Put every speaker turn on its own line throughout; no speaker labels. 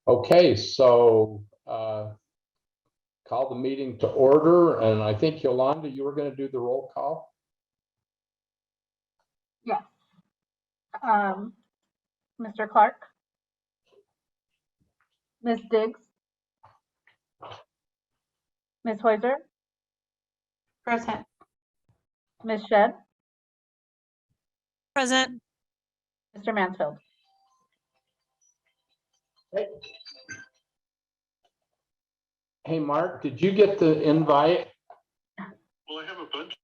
Okay, so call the meeting to order, and I think Yolanda, you were going to do the roll call.
Yes. Mr. Clark, Ms. Diggs, Ms. Hoiser,
Present.
Ms. Shedd,
Present.
Mr. Mansfield.
Hey, Mark, did you get the invite?
Well, I have a bunch.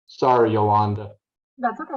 Sorry, Yolanda.
That's okay.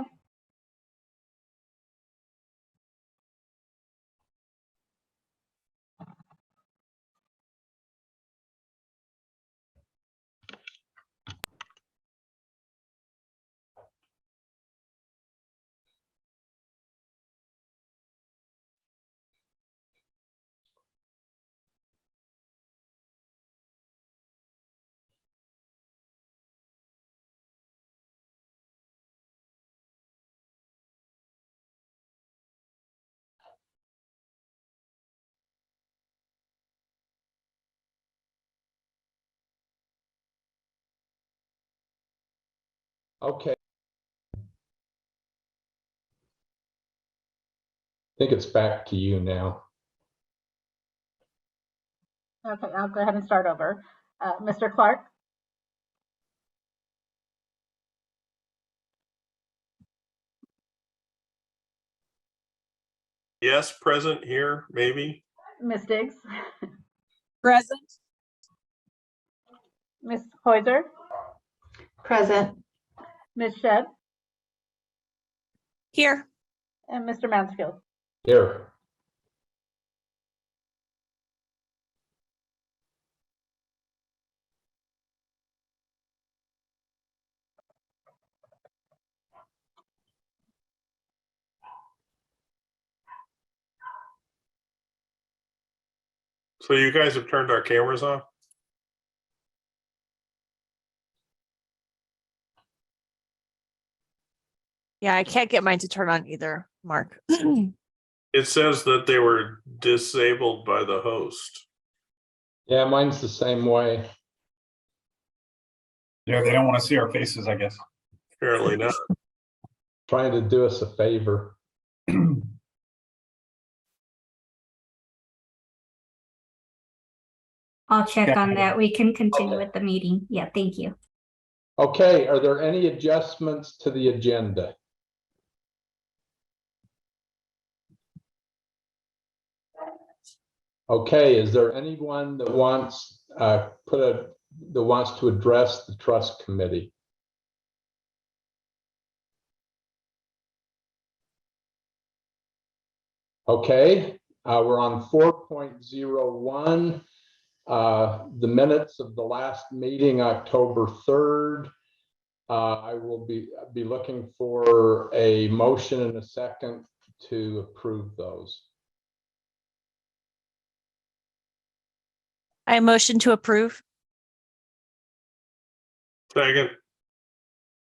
Okay. I think it's back to you now.
Okay, I'll go ahead and start over. Mr. Clark,
Yes, present here, maybe.
Ms. Diggs,
Present.
Ms. Hoiser,
Present.
Ms. Shedd,
Here.
and Mr. Mansfield.
Here.
So you guys have turned our cameras off?
Yeah, I can't get mine to turn on either, Mark.
It says that they were disabled by the host.
Yeah, mine's the same way.
Yeah, they don't want to see our faces, I guess.
Apparently not.
Trying to do us a favor.
I'll check
Yeah.
on that. We can continue
Okay.
with the meeting. Yeah, thank you.
Okay, are there any adjustments to the agenda? Okay, is there anyone that wants to address the trust committee? Okay, we're on 4.01. The minutes of the last meeting, October 3rd. I will be looking for a motion and a second to approve those.
I motion to approve.
Second.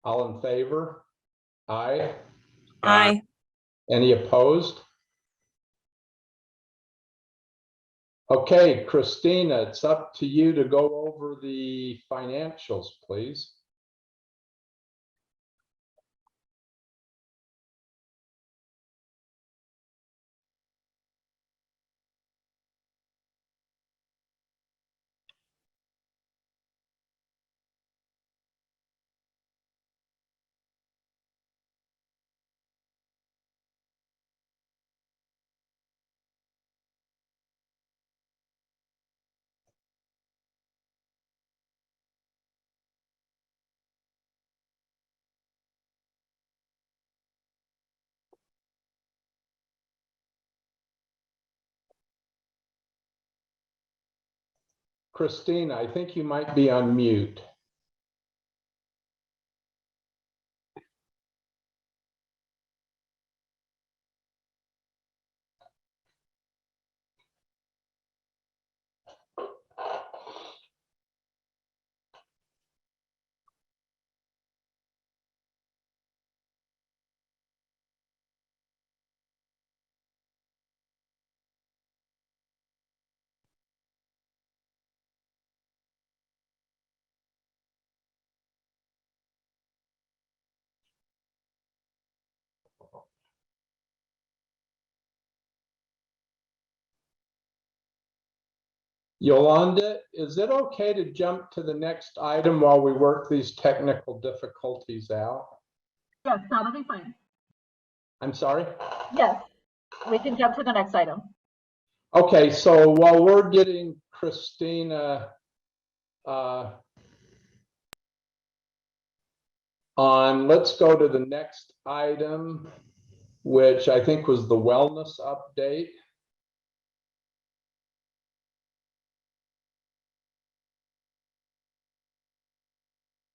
All in favor? Aye.
Aye.
Any opposed? Okay, Christina, it's up to you to go over the financials, please. Christina, I think you might be on mute. Yolanda, is it okay to jump to the next item while we work these technical difficulties out?
Yes, that'll be fine.
I'm sorry?
Yes, we can jump to the next item.
Okay, so while we're getting Christina on, let's go to the next item, which I think was the wellness update.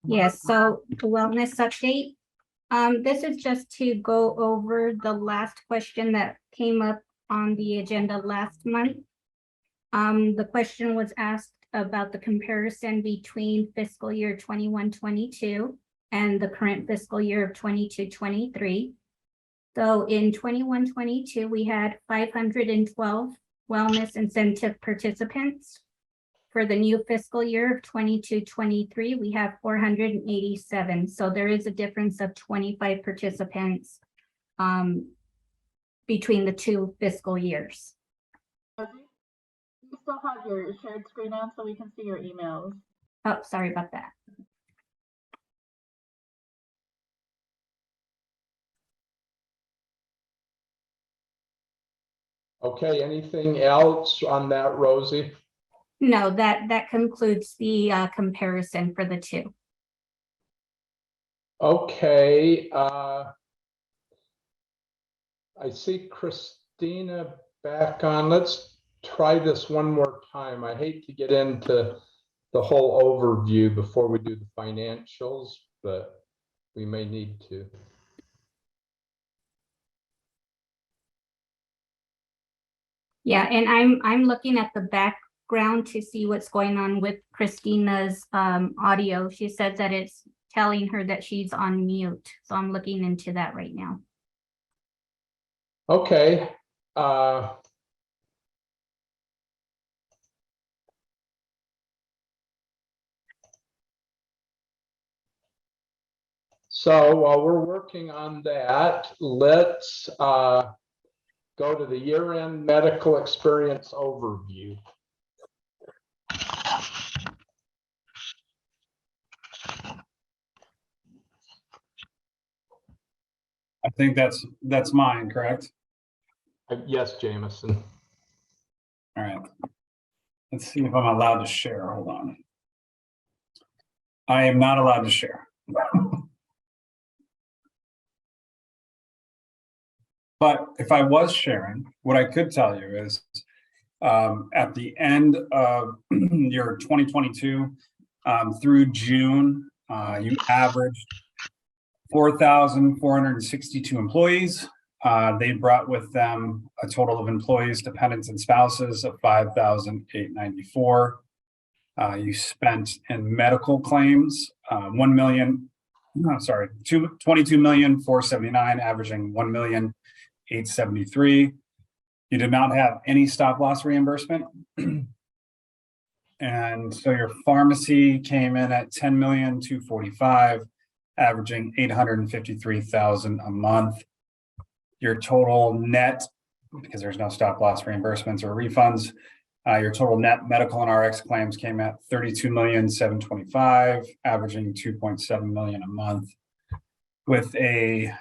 Yes, so the wellness update. This is just to go over the last question that came up on the agenda last month. The question was asked about the comparison between fiscal year 21-22 and the current fiscal year of 22-23. So in 21-22, we had 512 wellness incentive participants. For the new fiscal year of 22-23, we have 487. So there is a difference of 25 participants between the two fiscal years.
You still have your shared screen on so we can see your emails.
Oh, sorry about that.
Okay, anything else on that, Rosie?
No, that concludes the comparison for the two.
Okay, I see Christina back on. Let's try this one more time. I hate to get into the whole overview before we do the financials, but we may need to.
Yeah, and I'm looking at the background to see what's going on with Christina's audio. She says that it's telling her that she's on mute. So I'm looking into that right now.
Okay. So while we're working on that, let's go to the year-end medical experience overview.
I think that's mine, correct?
Yes, Jameson.
All right. Let's see if I'm allowed to share. Hold on. I am not allowed to share. But if I was sharing, what I could tell you is at the end of your 2022 through June, you averaged 4,462 employees. They brought with them a total of employees, dependents, and spouses of 5,894. You spent in medical claims 22,479,000, averaging 1,873,000. You did not have any stop loss reimbursement. And so your pharmacy came in at 10,245,000, averaging 853,000 a month. Your total net, because there's no stop loss reimbursements or refunds, your total net medical and RX claims came at 32,725,000, averaging 2.7 million a month, with a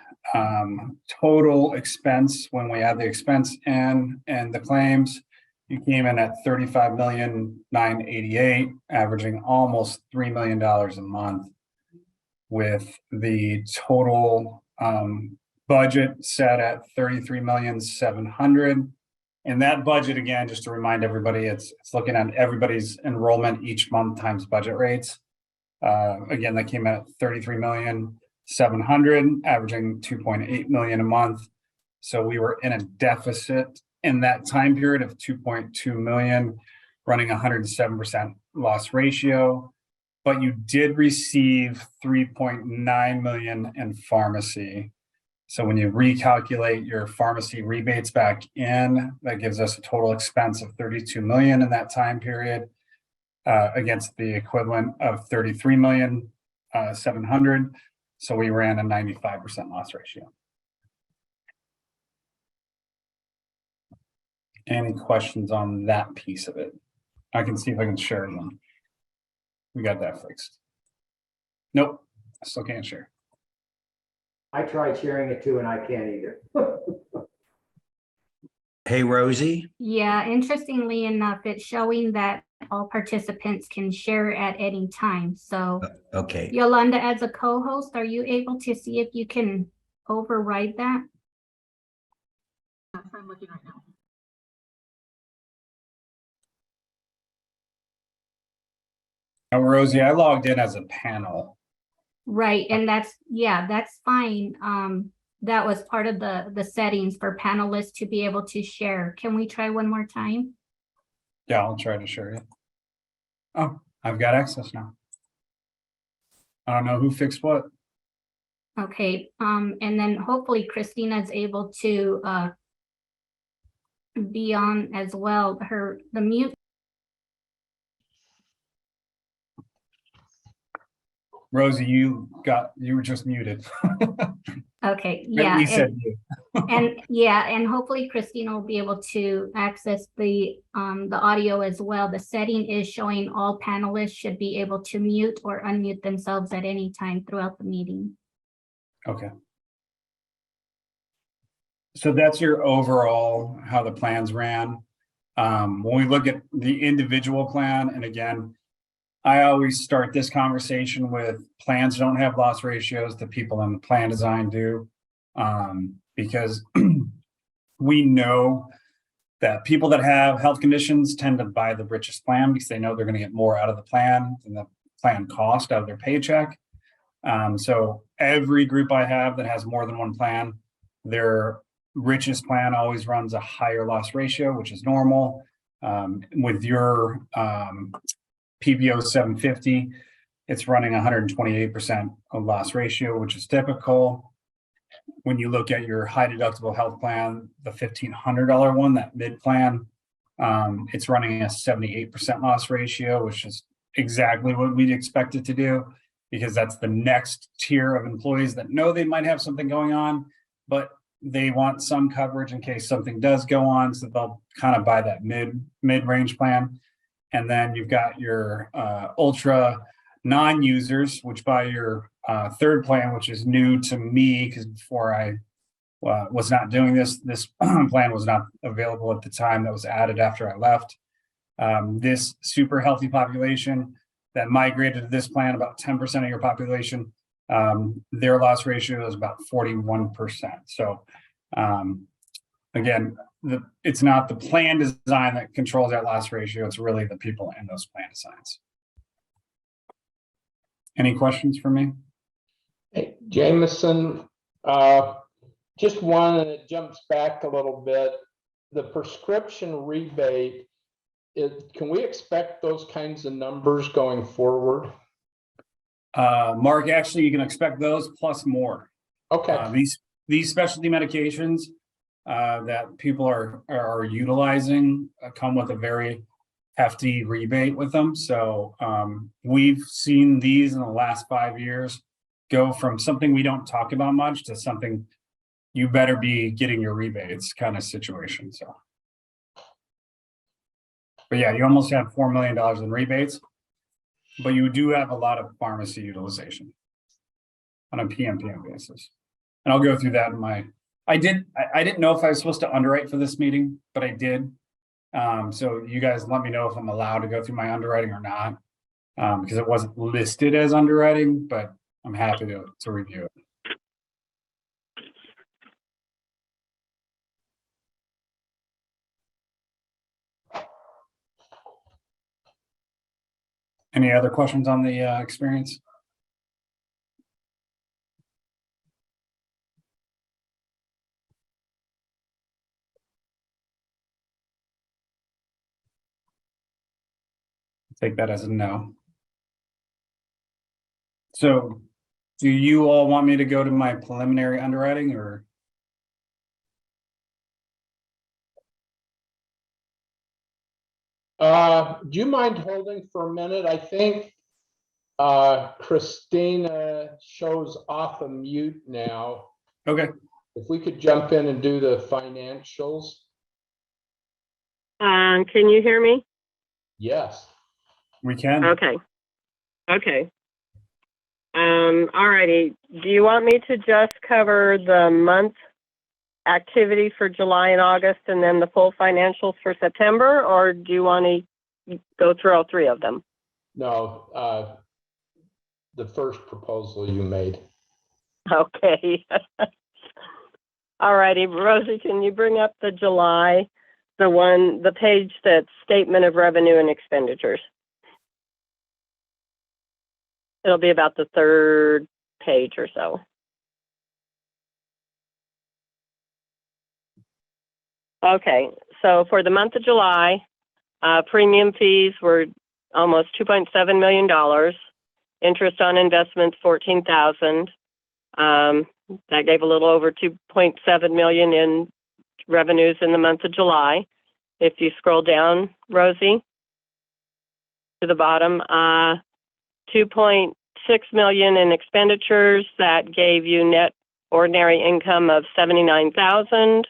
total expense, when we add the expense in and the claims, you came in at 35,988,000, averaging almost $3 million a month, with the total budget set at 33,700,000. And that budget, again, just to remind everybody, it's looking at everybody's enrollment each month times budget rates. Again, that came in at 33,700,000, averaging 2.8 million a month. So we were in a deficit in that time period of 2.2 million, running 107% loss ratio. But you did receive 3.9 million in pharmacy. So when you recalculate your pharmacy rebates back in, that gives us a total expense of 32 million in that time period, against the equivalent of 33,700,000. So we ran a 95% loss ratio. Any questions on that piece of it? I can see if I can share them. We got that fixed. Nope, I still can't share.
I tried sharing it too and I can't either.
Hey, Rosie.
Yeah, interestingly enough, it's showing that all participants can share at any time. So
Okay,
Yolanda, as a co-host, are you able to see if you can override that?
Yes, I'm looking right now.
Now, Rosie, I logged in as a panel.
Right, and that's fine. That was part of the settings for panelists to be able to share. Can we try one more time?
Yeah, I'll try to share it. Oh, I've got access now. I don't know who fixed what.
Okay, and then hopefully Christina is able to be on as well. The mute.
Rosie, you were just muted.
Okay,
We
yeah,
said you.
and hopefully Christina will be able to access the audio as well. The setting is showing all panelists should be able to mute or unmute themselves at any time throughout the meeting.
Okay. So that's your overall, how the plans ran. When we look at the individual plan, and again, I always start this conversation with plans don't have loss ratios, the people in the plan design do. Because we know that people that have health conditions tend to buy the richest plan because they know they're going to get more out of the plan than the plan cost out of their paycheck. So every group I have that has more than one plan, their richest plan always runs a higher loss ratio, which is normal. With your PPO 750, it's running 128% of loss ratio, which is typical. When you look at your high deductible health plan, the $1,500 one, that mid plan, it's running a 78% loss ratio, which is exactly what we'd expect it to do, because that's the next tier of employees that know they might have something going on, but they want some coverage in case something does go on. So they'll kind of buy that mid-range plan. And then you've got your ultra non-users, which buy your third plan, which is new to me because before I was not doing this plan was not available at the time. That was added after I left. This super healthy population that migrated to this plan, about 10% of your population, their loss ratio is about 41%. So again, it's not the plan design that controls that loss ratio. It's really the people in those plan designs. Any questions for me?
Hey, Jameson, just one, and it jumps back a little bit. The prescription rebate, can we expect those kinds of numbers going forward?
Mark, actually, you can expect those plus more.
Okay.
These specialty medications that people are utilizing come with a very hefty rebate with them. So we've seen these in the last 5 years go from something we don't talk about much to something you better be getting your rebates kind of situation. So, but yeah, you almost have $4 million in rebates, but you do have a lot of pharmacy utilization on a PMPM basis. And I'll go through that in my, I didn't know if I was supposed to underwrite for this meeting, but I did. So you guys let me know if I'm allowed to go through my underwriting or not, because it wasn't listed as underwriting, but I'm happy to review it. Any other questions on the experience? Take that as a no. So do you all want me to go to my preliminary underwriting or?
Do you mind holding for a minute? I think Christina shows off a mute now.
Okay.
If we could jump in and do the financials.
Can you hear me?
Yes.
We can.
Okay. Okay. All righty. Do you want me to just cover the month activity for July and August and then the full financials for September, or do you want to go through all three of them?
No, the first proposal you made.
Okay. All righty. Rosie, can you bring up the July, the page that's statement of revenue and expenditures? It'll be about the third page or so. Okay, so for the month of July, premium fees were almost $2.7 million. Interest on investments, $14,000. That gave a little over $2.7 million in revenues in the month of July. If you scroll down, Rosie, to the bottom, 2.6 million in expenditures. That gave you net ordinary income of 79,000.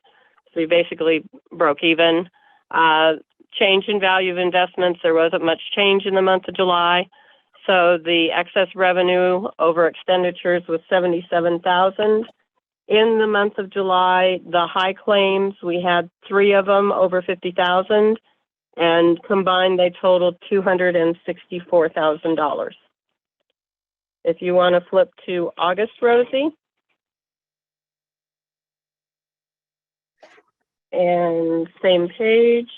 So you basically broke even. Change in value of investments, there wasn't much change in the month of July. So the excess revenue over expenditures was 77,000. In the month of July, the high claims, we had 3 of them over 50,000, and combined they totaled $264,000. If you want to flip to August, Rosie. And same page.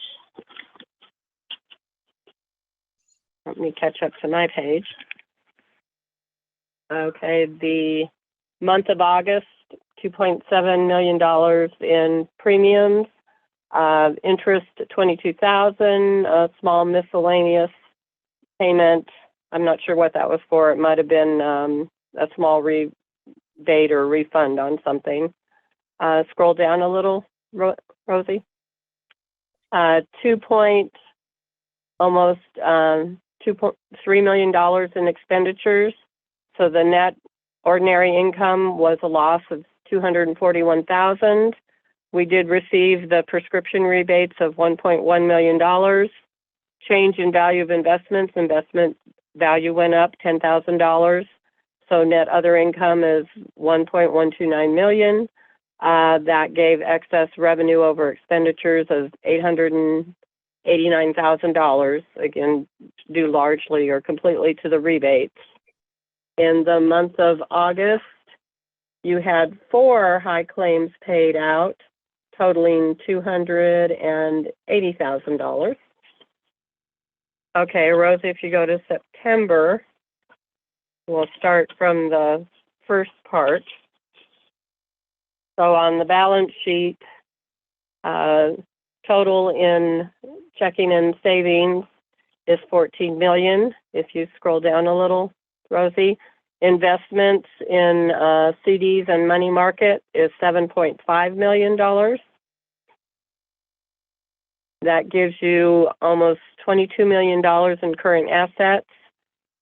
Let me catch up to my page. Okay, the month of August, $2.7 million in premiums, interest $22,000, a small miscellaneous payment. I'm not sure what that was for. It might have been a small rebate or refund on something. Scroll down a little, Rosie. $2.3 million in expenditures. So the net ordinary income was a loss of $241,000. We did receive the prescription rebates of $1.1 million. Change in value of investments, investment value went up $10,000. So net other income is $1.129 million. That gave excess revenue over expenditures of $889,000, again, due largely or completely to the rebates. In the month of August, you had 4 high claims paid out, totaling $280,000. Okay, Rosie, if you go to September, we'll start from the first part. So on the balance sheet, total in checking and savings is $14 million. If you scroll down a little, Rosie, investments in CDs and money market is $7.5 million. That gives you almost $22 million in current assets.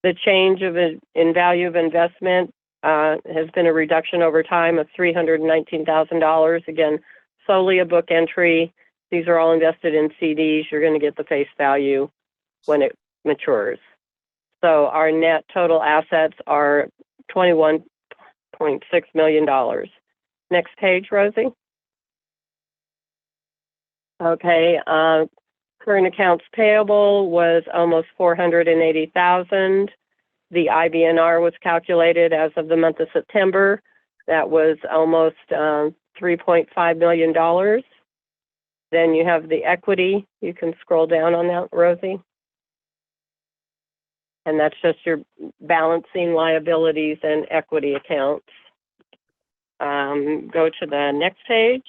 The change in value of investment has been a reduction over time of $319,000. Again, solely a book entry. These are all invested in CDs. You're going to get the face value when it matures. So our net total assets are $21.6 million. Next page, Rosie. Okay, current accounts payable was almost $480,000. The IBNR was calculated as of the month of September. That was almost $3.5 million. Then you have the equity. You can scroll down on that, Rosie. And that's just your balancing liabilities and equity accounts. Go to the next page.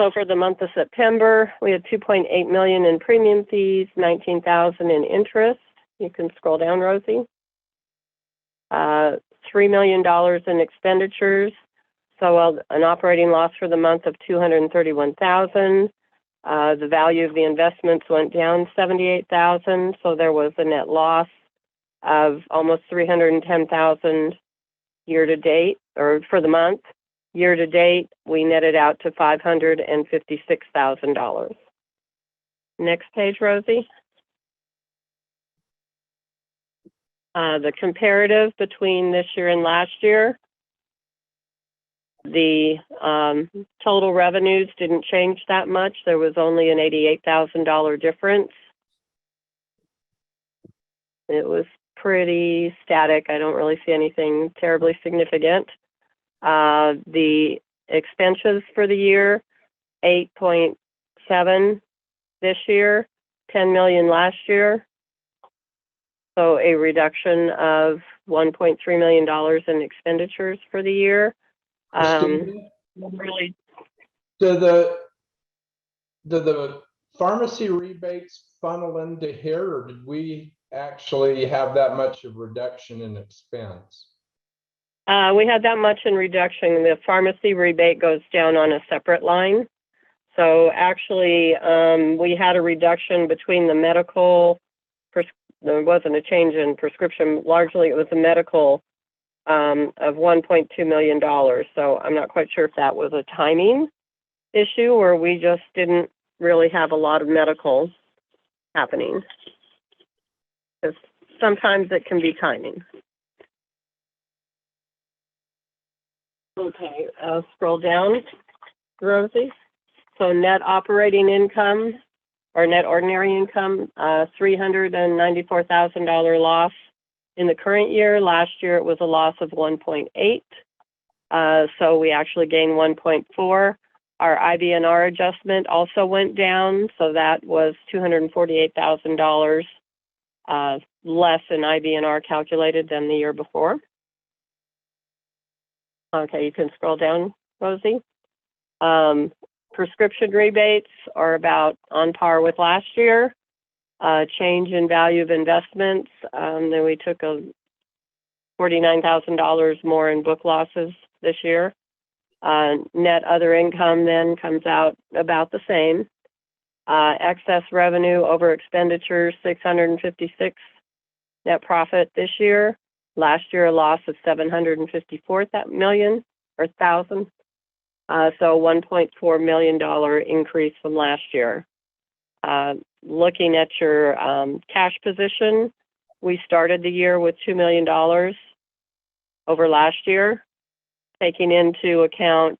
So for the month of September, we had $2.8 million in premium fees, $19,000 in interest. You can scroll down, Rosie. $3 million in expenditures. So an operating loss for the month of $231,000. The value of the investments went down $78,000. So there was a net loss of almost $310,000 year to date or for the month. Year to date, we netted out to $556,000. Next page, Rosie. The comparative between this year and last year. The total revenues didn't change that much. There was only an $88,000 difference. It was pretty static. I don't really see anything terribly significant. The expenses for the year, 8.7 this year, 10 million last year. So a reduction of $1.3 million in expenditures for the year.
Christine,
Really,
do the pharmacy rebates funnel into here, or did we actually have that much of reduction in expense?
we had that much in reduction. The pharmacy rebate goes down on a separate line. So actually, we had a reduction between the medical, there wasn't a change in prescription. Largely, it was a medical of $1.2 million. So I'm not quite sure if that was a timing issue or we just didn't really have a lot of medical happening. Because sometimes it can be timing. Okay, scroll down, Rosie. So net operating income or net ordinary income, $394,000 loss in the current year. Last year it was a loss of 1.8. So we actually gained 1.4. Our IBNR adjustment also went down, so that was $248,000 less in IBNR calculated than the year before. Okay, you can scroll down, Rosie. Prescription rebates are about on par with last year. Change in value of investments, then we took a $49,000 more in book losses this year. Net other income then comes out about the same. Excess revenue over expenditures, 656 net profit this year. Last year, a loss of 754 million or thousand. So $1.4 million increase from last year. Looking at your cash position, we started the year with $2 million over last year, taking into account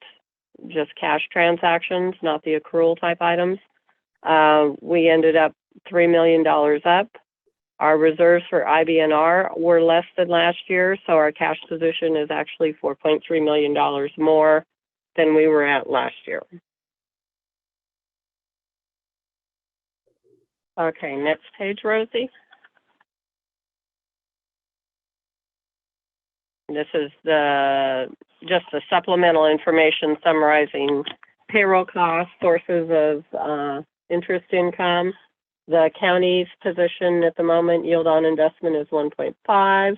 just cash transactions, not the accrual type items. We ended up $3 million up. Our reserves for IBNR were less than last year, so our cash position is actually $4.3 million more than we were at last year. Okay, next page, Rosie. This is just the supplemental information summarizing payroll costs, sources of interest income. The county's position at the moment, yield on investment is 1.5,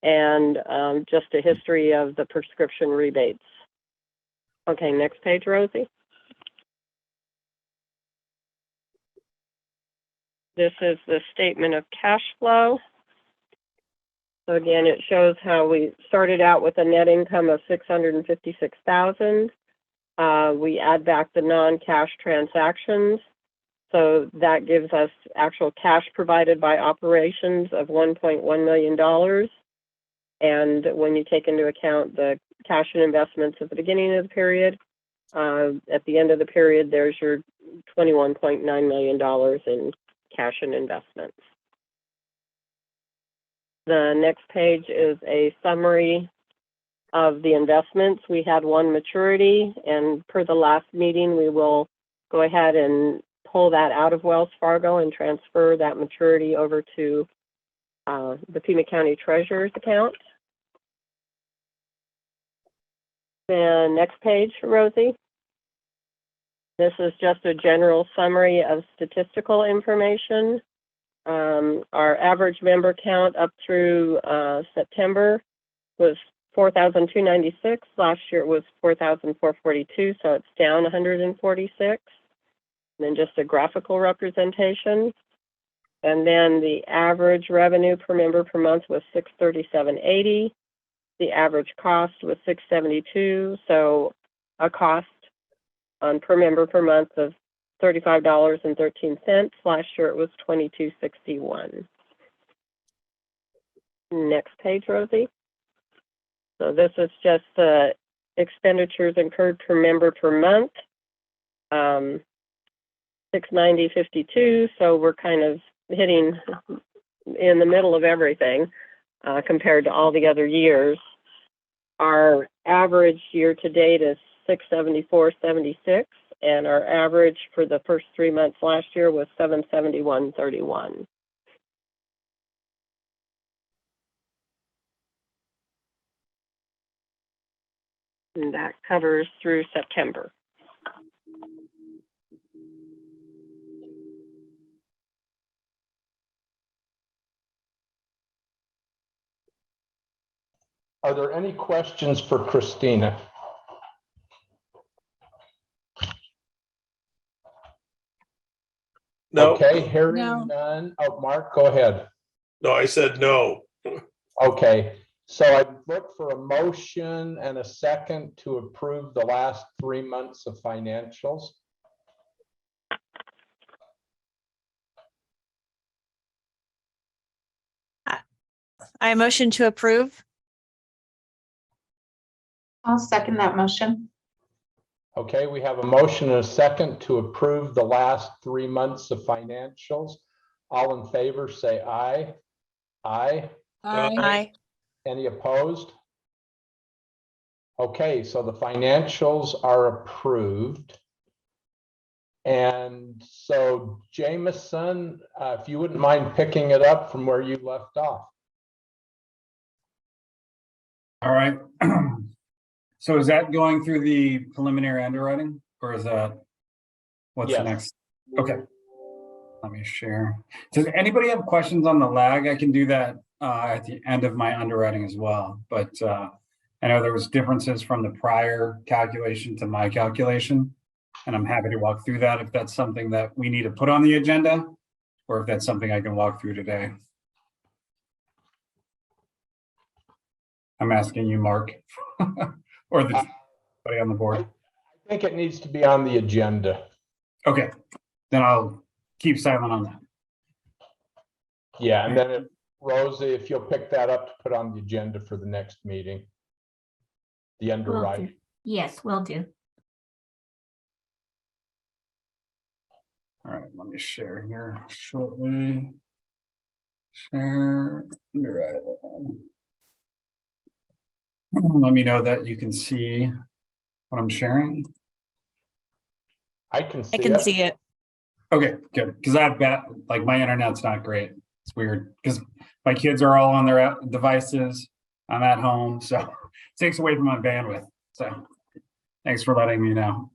and just a history of the prescription rebates. Okay, next page, Rosie. This is the statement of cash flow. So again, it shows how we started out with a net income of $656,000. We add back the non-cash transactions. So that gives us actual cash provided by operations of $1.1 million. And when you take into account the cash and investments at the beginning of the period, at the end of the period, there's your $21.9 million in cash and investments. The next page is a summary of the investments. We had one maturity, and per the last meeting, we will go ahead and pull that out of Wells Fargo and transfer that maturity over to the Pima County Treasurer's account. The next page, Rosie. This is just a general summary of statistical information. Our average member count up through September was 4,296. Last year it was 4,442, so it's down 146. And then just a graphical representation. And then the average revenue per member per month was $637.80. The average cost was $672, so a cost on per member per month of $35.13. Last year it was $22.61. Next page, Rosie. So this is just the expenditures incurred per member per month. $690.52. So we're kind of hitting in the middle of everything compared to all the other years. Our average year to date is $674.76, and our average for the first 3 months last year was $771.31. And that covers through September.
Are there any questions for Christina?
No,
Okay, hearing
No.
none. Oh, Mark, go ahead.
no, I said no.
Okay, so I look for a motion and a second to approve the last 3 months of financials.
I motion to approve.
I'll second that motion.
Okay, we have a motion and a second to approve the last 3 months of financials. All in favor, say aye. Aye.
Aye.
Any opposed? Okay, so the financials are approved. And so Jameson, if you wouldn't mind picking it up from where you left off.
All right. So is that going through the preliminary underwriting, or is that what's
Yes.
next? Okay. Let me share. Does anybody have questions on the lag? I can do that at the end of my underwriting as well. But I know there was differences from the prior calculation to my calculation, and I'm happy to walk through that if that's something that we need to put on the agenda, or if that's something I can walk through today. I'm asking you, Mark, or the anybody on the board.
I think it needs to be on the agenda.
Okay, then I'll keep silent on that.
Yeah, and then if Rosie, if you'll pick that up to put on the agenda for the next meeting. The
Will do.
underwriting.
Yes, will do.
All right, let me share here shortly. Share. Underwriting. Let me know that you can see what I'm sharing.
I can see
I can
it.
see it.
Okay, good. Because I've got, like, my internet's not great. It's weird because my kids are all on their devices. I'm at home, so it takes away from my bandwidth. So thanks for letting me know.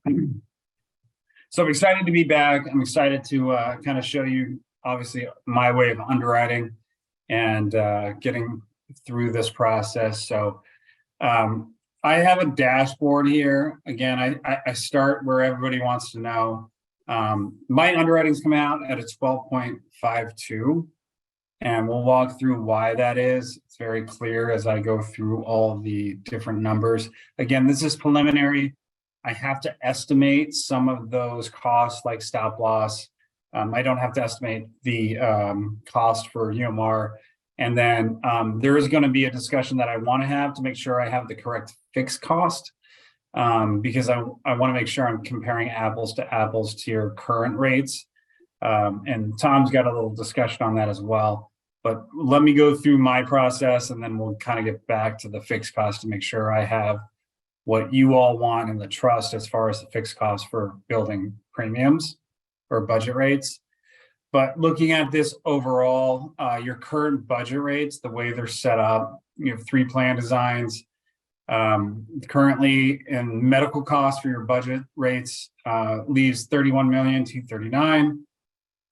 So I'm excited to be back. I'm excited to kind of show you, obviously, my way of underwriting and getting through this process. So I have a dashboard here. Again, I start where everybody wants to know. My underwriting's come out at a 12.52, and we'll walk through why that is. It's very clear as I go through all the different numbers. Again, this is preliminary. I have to estimate some of those costs like stop loss. I don't have to estimate the cost for UMR. And then there is going to be a discussion that I want to have to make sure I have the correct fixed cost, because I want to make sure I'm comparing apples to apples to your current rates. And Tom's got a little discussion on that as well. But let me go through my process, and then we'll kind of get back to the fixed cost to make sure I have what you all want in the trust as far as the fixed cost for building premiums or budget rates. But looking at this overall, your current budget rates, the way they're set up, you have 3 plan designs. Currently in medical costs for your budget rates leaves $31,239,000.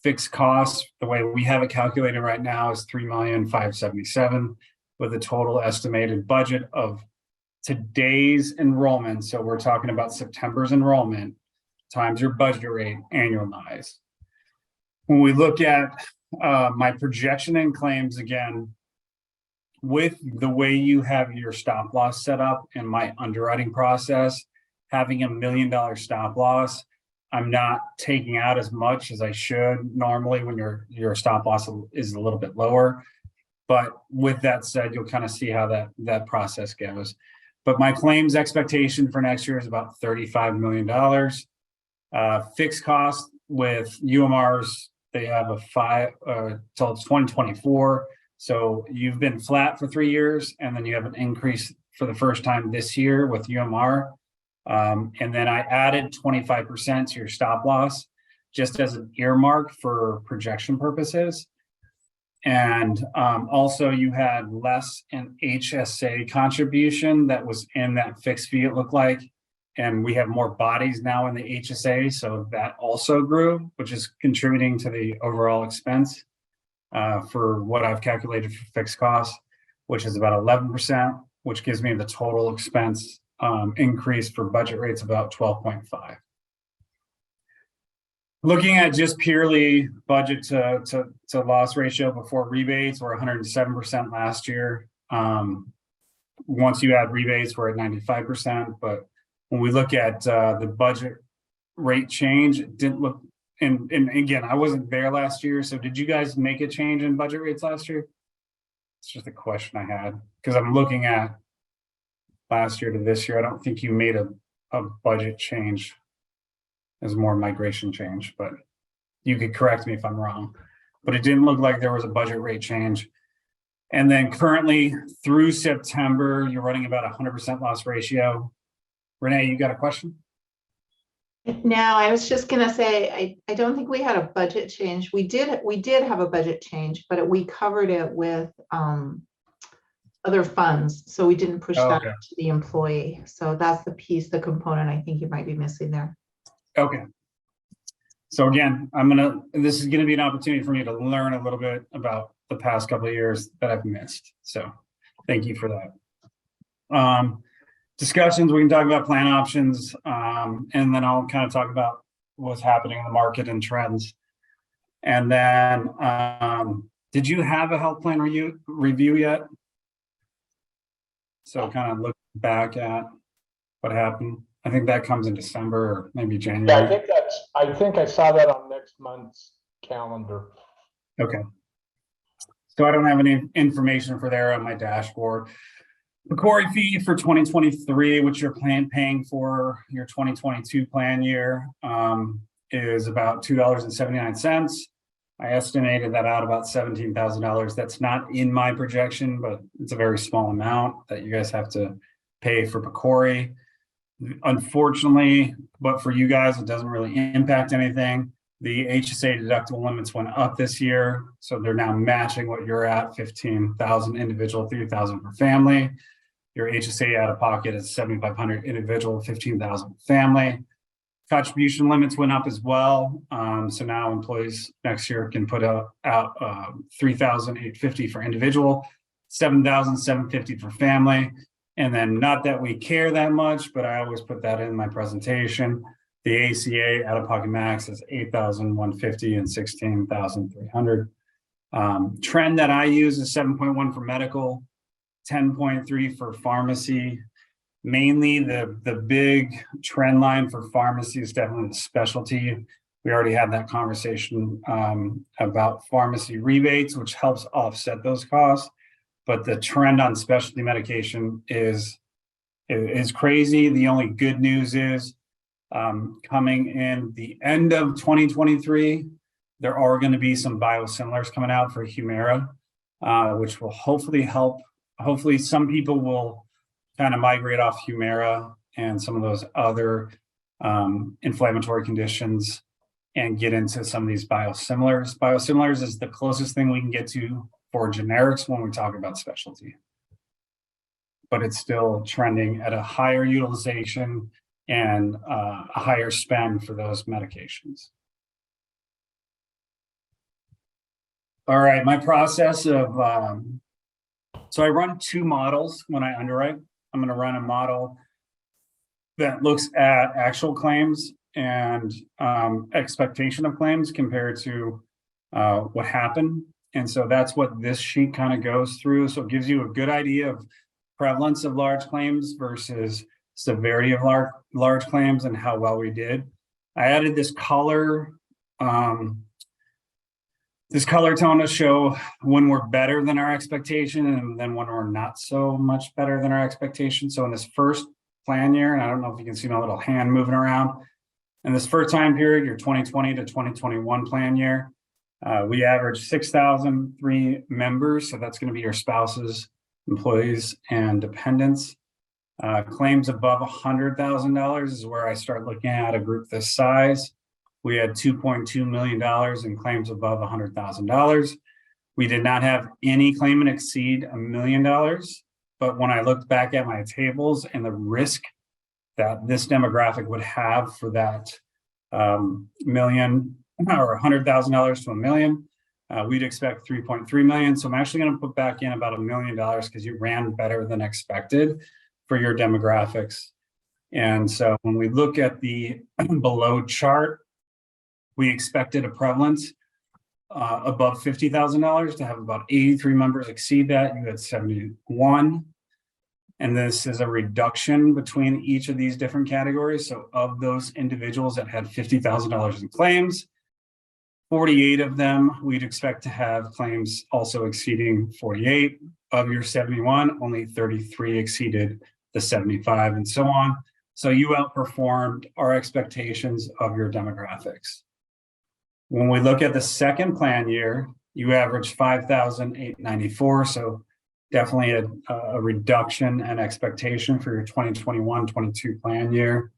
Fixed costs, the way we have it calculated right now, is $3,577,000 with a total estimated budget of today's enrollment. So we're talking about September's enrollment times your budget rate annualized. When we look at my projection in claims, again, with the way you have your stop loss set up in my underwriting process, having $1 million stop loss, I'm not taking out as much as I should normally when your stop loss is a little bit lower. But with that said, you'll kind of see how that process goes. But my claims expectation for next year is about $35 million. Fixed cost with UMRs, they have a till 2024. So you've been flat for 3 years, and then you have an increase for the first time this year with UMR. And then I added 25% to your stop loss just as an earmark for projection purposes. And also you had less an HSA contribution that was in that fixed fee, it looked like. And we have more bodies now in the HSA, so that also grew, which is contributing to the overall expense for what I've calculated for fixed costs, which is about 11%, which gives me the total expense increase for budget rates about 12.5. Looking at just purely budget to loss ratio before rebates, we're 107% last year. Once you add rebates, we're at 95%. But when we look at the budget rate change, it didn't look, and again, I wasn't there last year. So did you guys make a change in budget rates last year? It's just a question I had, because I'm looking at last year to this year. I don't think you made a budget change. As more migration change, but you could correct me if I'm wrong. But it didn't look like there was a budget rate change. And then currently through September, you're running about 100% loss ratio. Renee, you got a question?
No, I was just gonna say, I don't think we had a budget change. We did have a budget change, but we covered it with other funds. So we didn't push that
Okay.
to the employee. So that's the component I think you might be missing there.
Okay. So again, this is gonna be an opportunity for me to learn a little bit about the past couple of years that I've missed. So thank you for that. Discussions, we can talk about plan options, and then I'll kind of talk about what's happening in the market and trends. And then, did you have a health plan review yet? So kind of look back at what happened. I think that comes in December or maybe January.
Yeah, I think I saw that on next month's calendar.
Okay. So I don't have any information for there on my dashboard. The Corey fee for 2023, which you're paying for your 2022 plan year, is about $2.79. I estimated that out about $17,000. That's not in my projection, but it's a very small amount that you guys have to pay for Corey. Unfortunately, but for you guys, it doesn't really impact anything. The HSA deductible limits went up this year, so they're now matching what you're at, 15,000 individual, 3,000 for family. Your HSA out of pocket is 7,500 individual, 15,000 family. Contribution limits went up as well. So now employees next year can put out 3,850 for individual, 7,750 for family. And then not that we care that much, but I always put that in my presentation. The ACA out-of-pocket max is 8,150 and 16,300. Trend that I use is 7.1 for medical, 10.3 for pharmacy. Mainly the big trend line for pharmacy is definitely the specialty. We already had that conversation about pharmacy rebates, which helps offset those costs. But the trend on specialty medication is crazy. The only good news is coming in the end of 2023, there are going to be some biosimilars coming out for Humira, which will hopefully help. Hopefully some people will kind of migrate off Humira and some of those other inflammatory conditions and get into some of these biosimilars. Biosimilars is the closest thing we can get to for generics when we talk about specialty. But it's still trending at a higher utilization and a higher spend for those medications. All right, my process of, so I run two models when I underwrite. I'm going to run a model that looks at actual claims and expectation of claims compared to what happened. And so that's what this sheet kind of goes through. So it gives you a good idea of prevalence of large claims versus severity of large claims and how well we did. I added this color tone to show when we're better than our expectation and then when we're not so much better than our expectation. So in this first plan year, and I don't know if you can see my little hand moving around, in this first time period, your 2020 to 2021 plan year, we averaged 6,003 members. So that's going to be your spouses, employees, and dependents. Claims above $100,000 is where I start looking at a group this size. We had $2.2 million in claims above $100,000. We did not have any claimant exceed $1 million. But when I looked back at my tables and the risk that this demographic would have for that million or $100,000 to $1 million, we'd expect 3.3 million. So I'm actually going to put back in about $1 million because you ran better than expected for your demographics. And so when we look at the below chart, we expected a prevalence above $50,000 to have about 83 members exceed that. You had 71. And this is a reduction between each of these different categories. So of those individuals that had $50,000 in claims, 48 of them, we'd expect to have claims also exceeding 48. Of your 71, only 33 exceeded the 75 and so on. So you outperformed our expectations of your demographics. When we look at the second plan year, you averaged 5,894. So definitely a reduction in expectation for your 2021-22 plan year.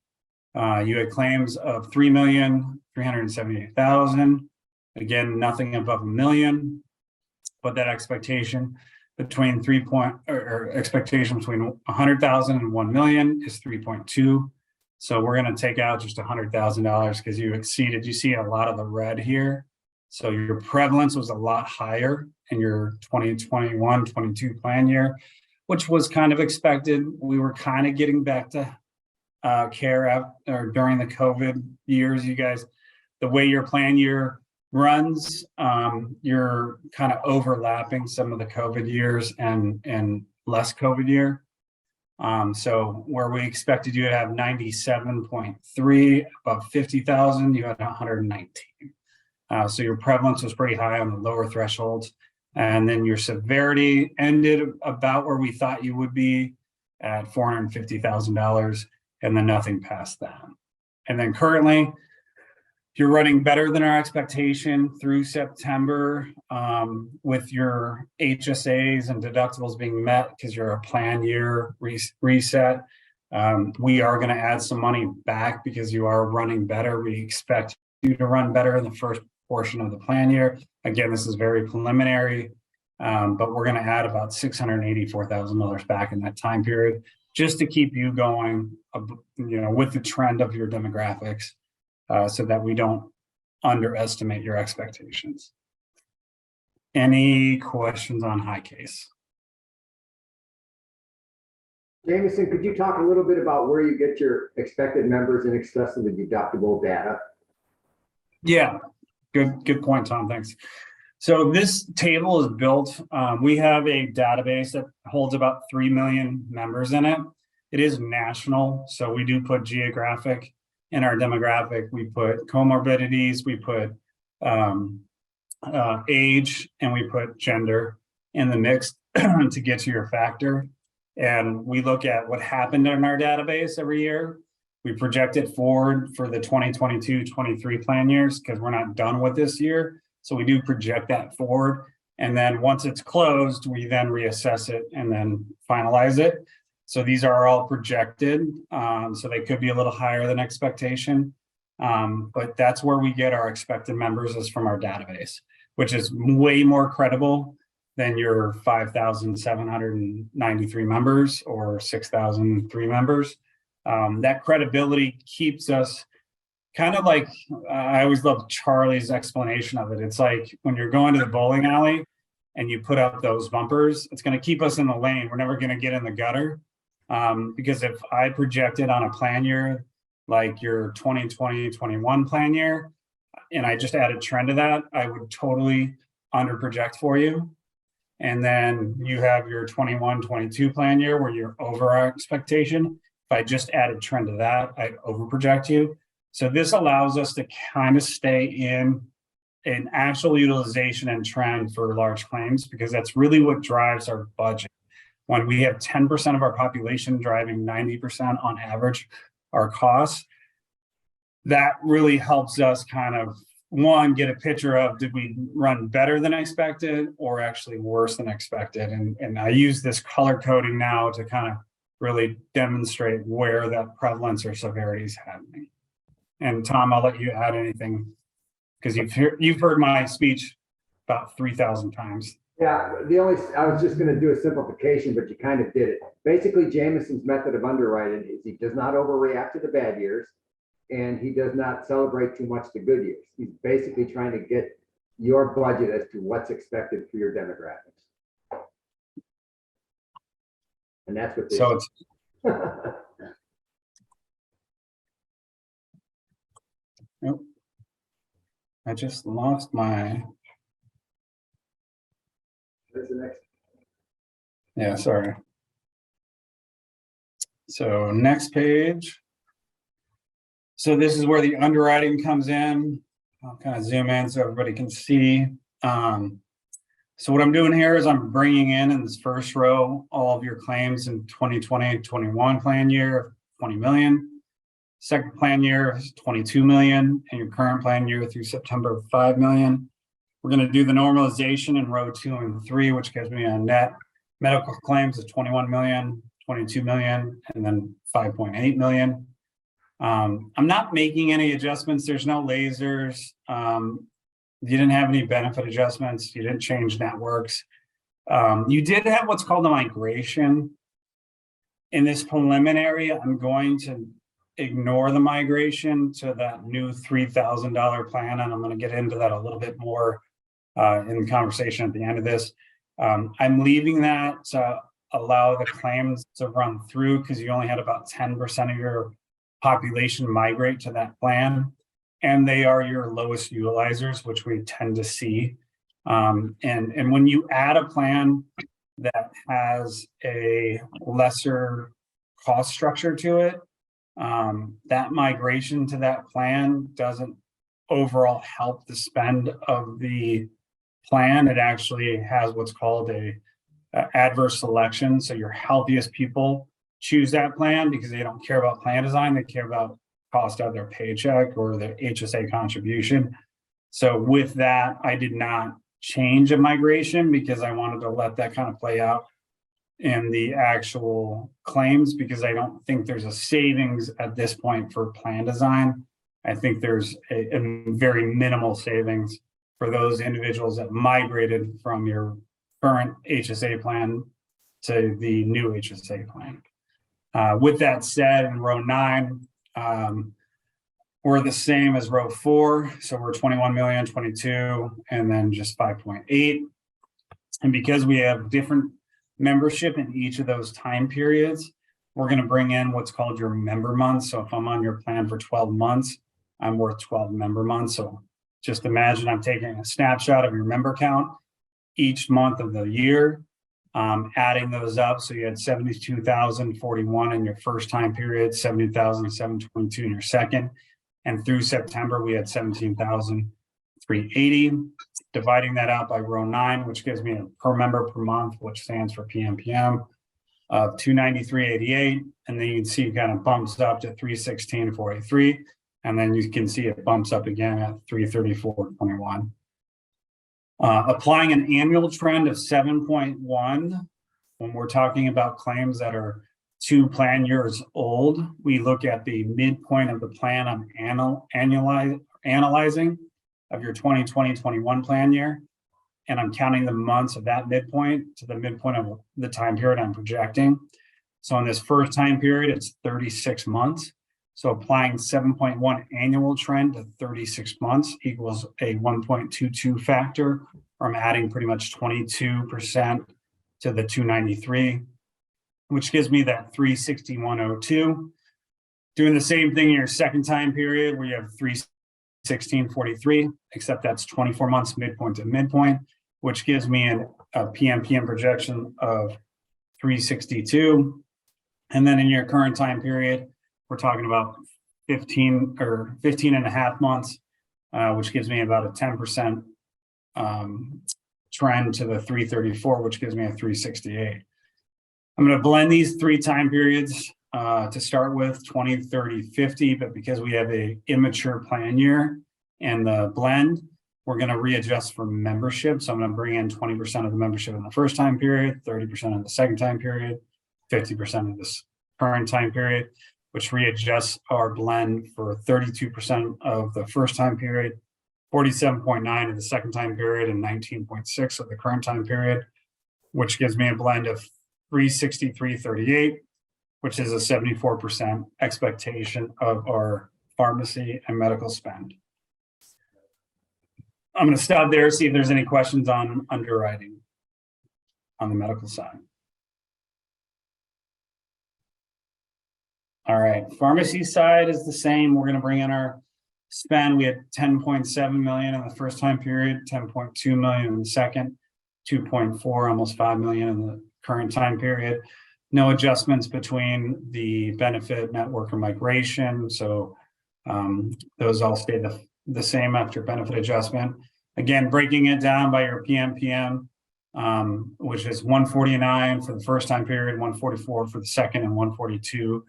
You had claims of 3,378,000. Again, nothing above $1 million, but that expectation between expectation between 100,000 and 1 million is 3.2. So we're going to take out just $100,000 because you exceeded. You see a lot of the red here. So your prevalence was a lot higher in your 2021-22 plan year, which was kind of expected. We were kind of getting back to care during the COVID years. You guys, the way your plan year runs, you're kind of overlapping some of the COVID years and less COVID year. So where we expected you to have 97.3 above 50,000, you had 119. So your prevalence was pretty high on the lower thresholds. And then your severity ended about where we thought you would be at $450,000, and then nothing past that. And then currently, you're running better than our expectation through September with your HSAs and deductibles being met because you're a plan year reset. We are going to add some money back because you are running better. We expect you to run better in the first portion of the plan year. Again, this is very preliminary, but we're going to add about $684,000 back in that time period just to keep you going, with the trend of your demographics. So that we don't underestimate your expectations. Any questions on high case?
Jameson, could you talk a little bit about where you get your expected members in excess of the deductible data?
Yeah, good point, Tom, thanks. So this table is built, we have a database that holds about 3 million members in it. It is national, so we do put geographic in our demographic. We put comorbidities, we put age, and we put gender in the mix to get to your factor. And we look at what happened in our database every year. We project it forward for the 2022-23 plan years because we're not done with this year. So we do project that forward. And then once it's closed, we then reassess it and then finalize it. So these are all projected. So they could be a little higher than expectation. But that's where we get our expected members is from our database, which is way more credible than your 5,793 members or 6,003 members. That credibility keeps us kind of like, I always love Charlie's explanation of it. It's like when you're going to the bowling alley and you put up those bumpers, it's going to keep us in the lane. We're never going to get in the gutter. Because if I projected on a plan year, like your 2020-21 plan year, and I just added trend to that, I would totally under project for you. And then you have your 21-22 plan year where you're over our expectation. If I just added trend to that, I'd over project you. So this allows us to kind of stay in an actual utilization and trend for large claims, because that's really what drives our budget. When we have 10% of our population driving 90% on average our costs, that really helps us kind of, one, get a picture of, did we run better than expected or actually worse than expected? And I use this color coding now to kind of really demonstrate where that prevalence or severity is happening. And Tom, I'll let you add anything, because you've heard my speech about 3,000 times.
Yeah, I was just going to do a simplification, but you kind of did it. Basically, Jameson's method of underwriting is he does not overreact to the bad years, and he does not celebrate too much the good years. He's basically trying to get your budget as to what's expected for your demographics. And that's what this
So it's nope. I just lost my.
Where's the next?
Yeah, sorry. So next page. So this is where the underwriting comes in. I'll kind of zoom in so everybody can see. So what I'm doing here is I'm bringing in this first row, all of your claims in 2020-21 plan year, 20 million. Second plan year is 22 million, and your current plan year through September, 5 million. We're going to do the normalization in row 2 and 3, which gives me a net medical claims of 21 million, 22 million, and then 5.8 million. I'm not making any adjustments. There's no lasers. You didn't have any benefit adjustments. You didn't change networks. You did have what's called a migration. In this preliminary, I'm going to ignore the migration to that new $3,000 plan, and I'm going to get into that a little bit more in the conversation at the end of this. I'm leaving that to allow the claims to run through, because you only had about 10% of your population migrate to that plan, and they are your lowest utilizers, which we tend to see. And when you add a plan that has a lesser cost structure to it, that migration to that plan doesn't overall help the spend of the plan. It actually has what's called a adverse selection. So your healthiest people choose that plan because they don't care about plan design. They care about cost of their paycheck or their HSA contribution. So with that, I did not change a migration because I wanted to let that kind of play out in the actual claims, because I don't think there's a savings at this point for plan design. I think there's a very minimal savings for those individuals that migrated from your current HSA plan to the new HSA plan. With that said, in row 9, we're the same as row 4. So we're 21 million, 22, and then just 5.8. And because we have different membership in each of those time periods, we're going to bring in what's called your member months. So if I'm on your plan for 12 months, I'm worth 12 member months. So just imagine I'm taking a snapshot of your member count each month of the year, adding those up. So you had 72,041 in your first time period, 70,722 in your second. And through September, we had 17,380. Dividing that out by row 9, which gives me a per member per month, which stands for PMPM, of 293.88. And then you can see it kind of bumps up to 316.43. And then you can see it bumps up again at 334.21. Applying an annual trend of 7.1, when we're talking about claims that are 2 plan years old, we look at the midpoint of the plan I'm analyzing of your 2020-21 plan year. And I'm counting the months of that midpoint to the midpoint of the time period I'm projecting. So in this first time period, it's 36 months. So applying 7.1 annual trend to 36 months equals a 1.22 factor, or I'm adding pretty much 22% to the 293, which gives me that 361.02. Doing the same thing in your second time period where you have 316.43, except that's 24 months midpoint to midpoint. which gives me a PMPM projection of 362. And then in your current time period, we're talking about 15 and a half months, which gives me about a 10% trend to the 334, which gives me a 368. I'm going to blend these three time periods to start with 20, 30, 50, but because we have a immature plan year and the blend, we're going to readjust for membership. So I'm going to bring in 20% of the membership in the first time period, 30% in the second time period, 50% of this current time period, which readjusts our blend for 32% of the first time period, 47.9 of the second time period, and 19.6 of the current time period, which gives me a blend of 363.38, which is a 74% expectation of our pharmacy and medical spend. I'm going to stop there, see if there's any questions on underwriting on the medical side. All right, pharmacy side is the same. We're going to bring in our spend. We had 10.7 million in the first time period, 10.2 million in the second, 2.4, almost 5 million in the current time period. No adjustments between the benefit network or migration. So those all stay the same after benefit adjustment. Again, breaking it down by your PMPM, which is 149 for the first time period, 144 for the second, and 142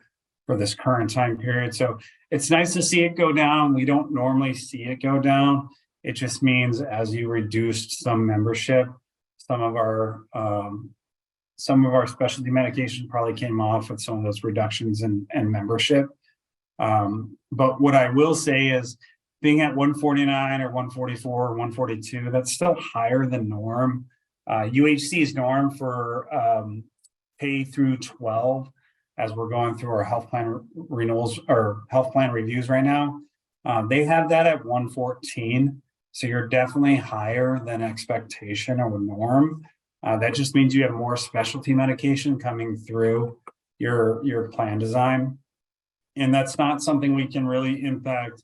for this current time period. So it's nice to see it go down. We don't normally see it go down. It just means as you reduced some membership, some of our specialty medication probably came off with some of those reductions in membership. But what I will say is being at 149 or 144 or 142, that's still higher than norm. UHC's norm for K through 12, as we're going through our health plan renewals or health plan reviews right now, they have that at 114. So you're definitely higher than expectation or norm. That just means you have more specialty medication coming through your plan design. And that's not something we can really impact.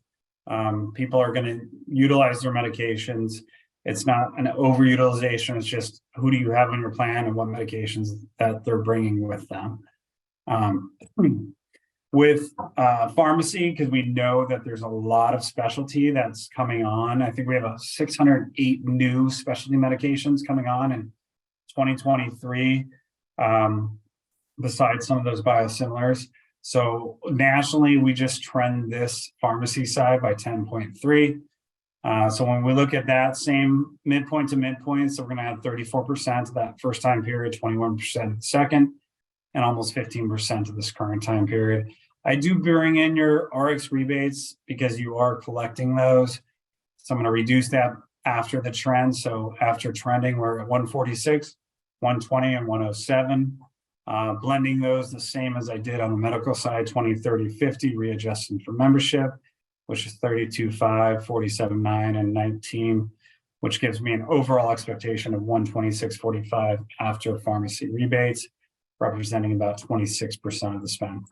People are going to utilize their medications. It's not an overutilization. It's just who do you have on your plan and what medications that they're bringing with them. With pharmacy, because we know that there's a lot of specialty that's coming on. I think we have 608 new specialty medications coming on in 2023, besides some of those biosimilars. So nationally, we just trend this pharmacy side by 10.3. So when we look at that same midpoint to midpoint, so we're going to have 34% of that first time period, 21% of the second, and almost 15% of this current time period. I do bring in your RX rebates because you are collecting those. So I'm going to reduce that after the trend. So after trending, we're at 146, 120, and 107. Blending those the same as I did on the medical side, 20, 30, 50, readjusting for membership, which is 32.5, 47.9, and 19, which gives me an overall expectation of 126.45 after pharmacy rebates, representing about 26% of the spend.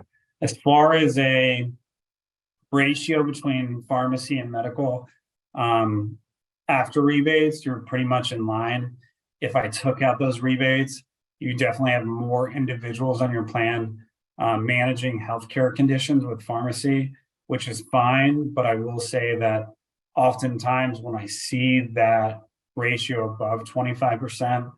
As far as a ratio between pharmacy and medical, after rebates, you're pretty much in line. If I took out those rebates, you definitely have more individuals on your plan managing healthcare conditions with pharmacy, which is fine. But I will say that oftentimes when I see that ratio above 25%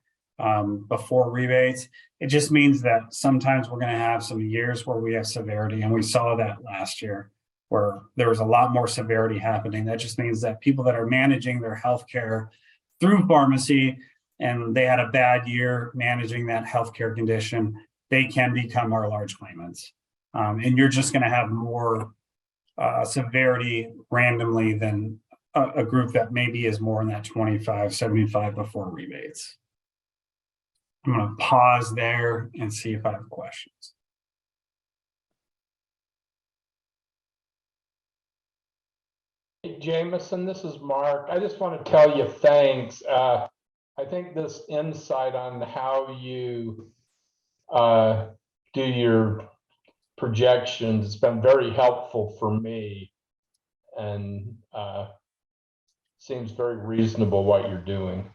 before rebates, it just means that sometimes we're going to have some years where we have severity. And we saw that last year where there was a lot more severity happening. That just means that people that are managing their healthcare through pharmacy and they had a bad year managing that healthcare condition, they can become our large claimants. And you're just going to have more severity randomly than a group that maybe is more in that 25, 75 before rebates. I'm going to pause there and see if I have questions.
Hey, Jameson, this is Mark. I just want to tell you thanks. I think this insight on how you do your projections has been very helpful for me, and seems very reasonable what you're doing.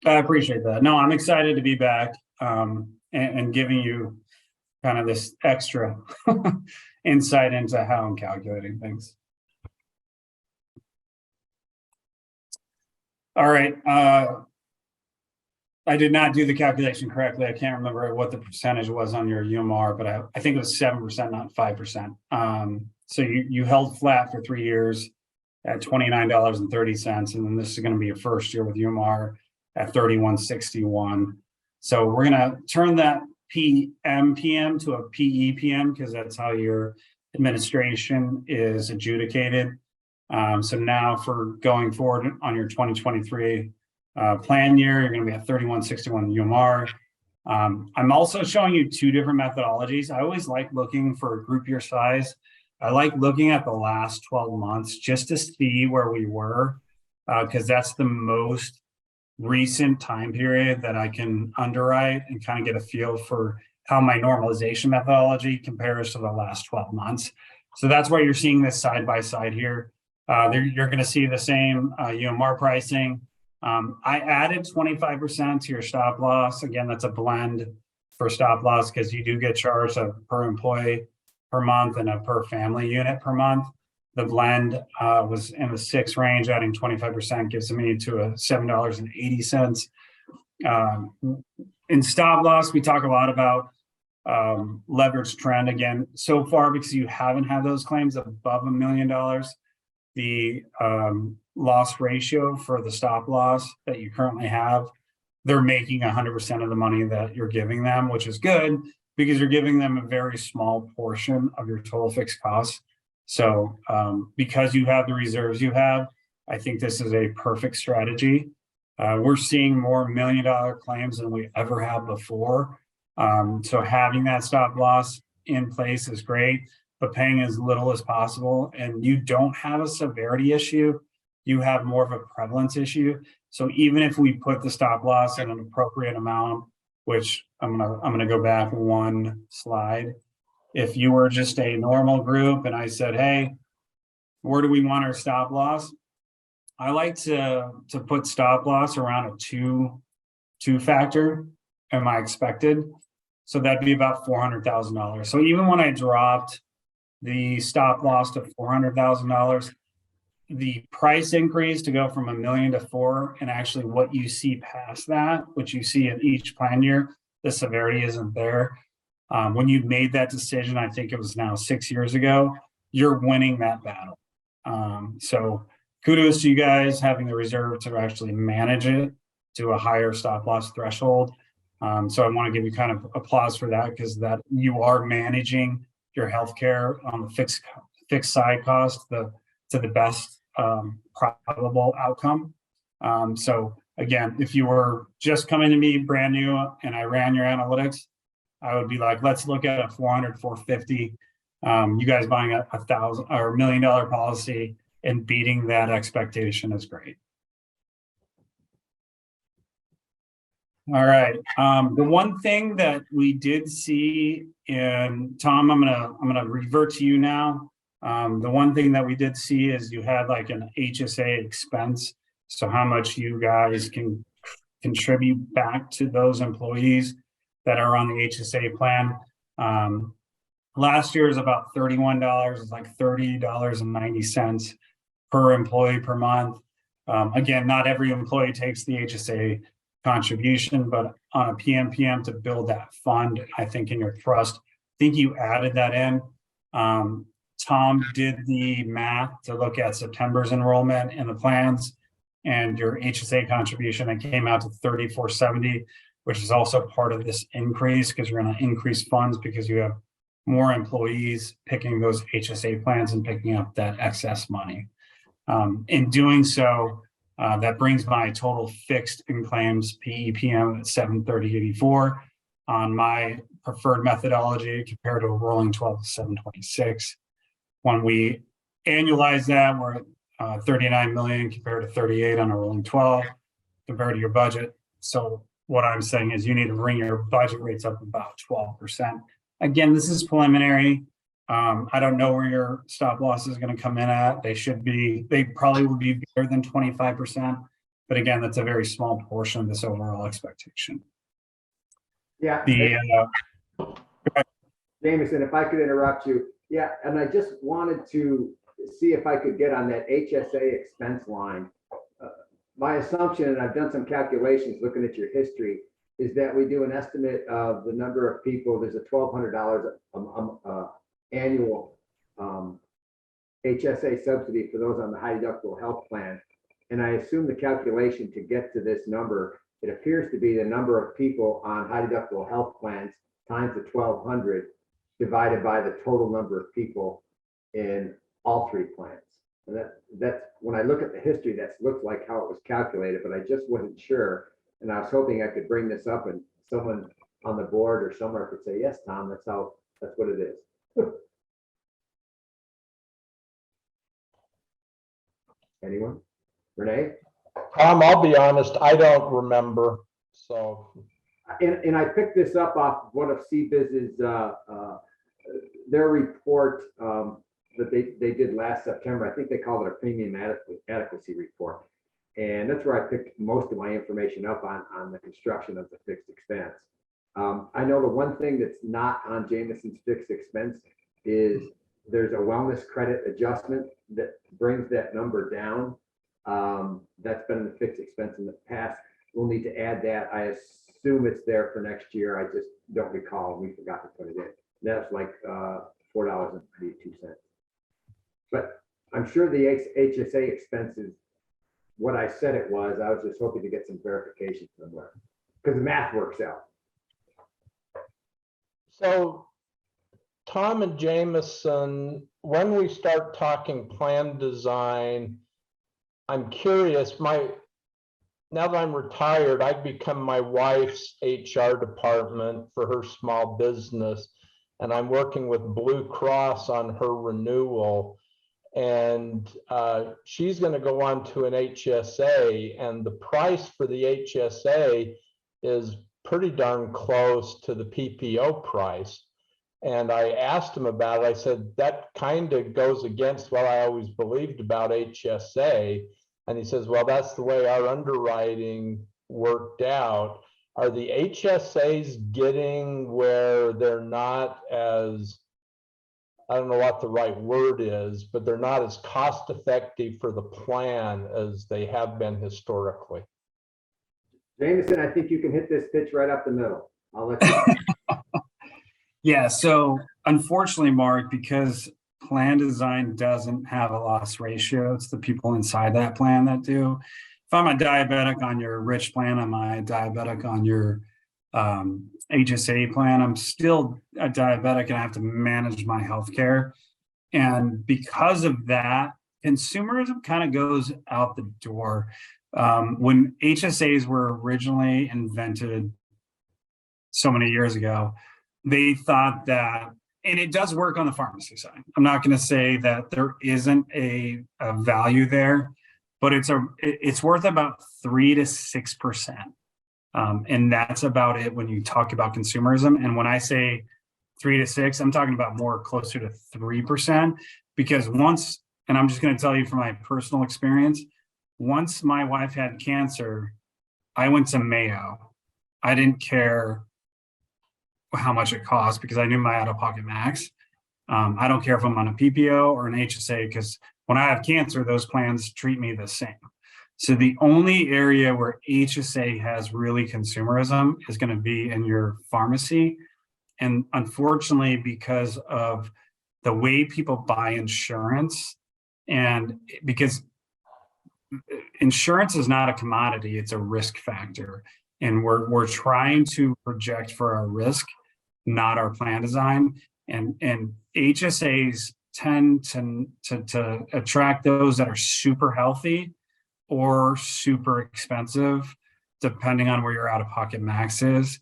I appreciate that. No, I'm excited to be back and giving you kind of this extra insight into how I'm calculating things. All right. I did not do the calculation correctly. I can't remember what the percentage was on your UMR, but I think it was 7%, not 5%. So you held flat for 3 years at $29.30, and then this is going to be your first year with UMR at $31.61. So we're going to turn that PMPM to a PEPM because that's how your administration is adjudicated. So now for going forward on your 2023 plan year, you're going to be at 3161 UMR. I'm also showing you 2 different methodologies. I always like looking for a group year size. I like looking at the last 12 months just to see where we were, because that's the most recent time period that I can underwrite and kind of get a feel for how my normalization methodology compares to the last 12 months. So that's why you're seeing this side by side here. You're going to see the same UMR pricing. I added 25% to your stop loss. Again, that's a blend for stop loss because you do get charged a per employee per month and a per family unit per month. The blend was in the 6 range. Adding 25% gives me to a $7.80. In stop loss, we talk a lot about leverage trend. Again, so far, because you haven't had those claims above $1 million, the loss ratio for the stop loss that you currently have, they're making 100% of the money that you're giving them, which is good because you're giving them a very small portion of your total fixed costs. So because you have the reserves you have, I think this is a perfect strategy. We're seeing more $1 million claims than we ever have before. So having that stop loss in place is great, but paying as little as possible. And you don't have a severity issue. You have more of a prevalence issue. So even if we put the stop loss at an appropriate amount, which I'm gonna go back 1 slide. If you were just a normal group and I said, hey, where do we want our stop loss? I like to put stop loss around a two factor. Am I expected? So that'd be about $400,000. So even when I dropped the stop loss to $400,000, the price increase to go from $1 million to $4 million, and actually what you see past that, which you see in each plan year, the severity isn't there. When you made that decision, I think it was now 6 years ago, you're winning that battle. So kudos to you guys having the reserve to actually manage it to a higher stop loss threshold. So I want to give you kind of applause for that because that you are managing your healthcare on the fixed side cost to the best probable outcome. So again, if you were just coming to me brand new and I ran your analytics, I would be like, let's look at a 400, 450. You guys buying a $1,000 or $1 million policy and beating that expectation is great. All right. The one thing that we did see in Tom, I'm gonna revert to you now. The one thing that we did see is you had like an HSA expense. So how much you guys can contribute back to those employees that are on the HSA plan. Last year is about $31. It's like $30.90 per employee per month. Again, not every employee takes the HSA contribution, but on a PMPM to build that fund, I think in your trust, I think you added that in. Tom did the math to look at September's enrollment in the plans and your HSA contribution and came out to $34.70, which is also part of this increase because you're going to increase funds because you have more employees picking those HSA plans and picking up that excess money. In doing so, that brings my total fixed in claims PEPM at 730.84 on my preferred methodology compared to a rolling 12 to 726. When we annualize that, we're at 39 million compared to 38 on a rolling 12 compared to your budget. So what I'm saying is you need to bring your budget rates up about 12%. Again, this is preliminary. I don't know where your stop loss is going to come in at. They probably will be better than 25%. But again, that's a very small portion of this overall expectation.
Yeah.
The,
Jameson, if I could interrupt you. Yeah, and I just wanted to see if I could get on that HSA expense line. My assumption, and I've done some calculations looking at your history, is that we do an estimate of the number of people. There's a $1,200 annual HSA subsidy for those on the high deductible health plan. And I assume the calculation to get to this number, it appears to be the number of people on high deductible health plans times the 1,200 divided by the total number of people in all three plans. And that's when I look at the history, that looks like how it was calculated, but I just wasn't sure. And I was hoping I could bring this up and someone on the board or somewhere could say, yes, Tom, that's what it is. Anyone? Renee?
Tom, I'll be honest, I don't remember, so.
And I picked this up off one of CBiz's, their report that they did last September. I think they called it a premium adequacy report. And that's where I picked most of my information up on the construction of the fixed expense. I know the one thing that's not on Jameson's fixed expense is there's a wellness credit adjustment that brings that number down. That's been in the fixed expense in the past. We'll need to add that. I assume it's there for next year. I just don't recall. We forgot to put it in. That's like $4.92. But I'm sure the HSA expense is what I said it was. I was just hoping to get some verification somewhere because the math works out.
So Tom and Jameson, when we start talking plan design, I'm curious, now that I'm retired, I've become my wife's HR department for her small business, and I'm working with Blue Cross on her renewal. And she's going to go on to an HSA, and the price for the HSA is pretty darn close to the PPO price. And I asked him about it. I said, that kind of goes against what I always believed about HSA. And he says, well, that's the way our underwriting worked out. Are the HSAs getting where they're not as, I don't know what the right word is, but they're not as cost effective for the plan as they have been historically?
Jameson, I think you can hit this pitch right up the middle. I'll let you.
Yeah, so unfortunately, Mark, because plan design doesn't have a loss ratio, it's the people inside that plan that do. If I'm a diabetic on your rich plan, I'm a diabetic on your HSA plan, I'm still a diabetic and I have to manage my healthcare. And because of that, consumerism kind of goes out the door. When HSAs were originally invented so many years ago, they thought that, and it does work on the pharmacy side. I'm not going to say that there isn't a value there, but it's worth about 3 to 6%. And that's about it when you talk about consumerism. And when I say 3 to 6, I'm talking about more closer to 3%, because once, and I'm just going to tell you from my personal experience, once my wife had cancer, I went to Mayo. I didn't care how much it cost because I knew my out-of-pocket max. I don't care if I'm on a PPO or an HSA, because when I have cancer, those plans treat me the same. So the only area where HSA has really consumerism is going to be in your pharmacy. And unfortunately, because of the way people buy insurance, and because insurance is not a commodity, it's a risk factor. And we're trying to project for our risk, not our plan design. And HSAs tend to attract those that are super healthy or super expensive, depending on where your out-of-pocket max is,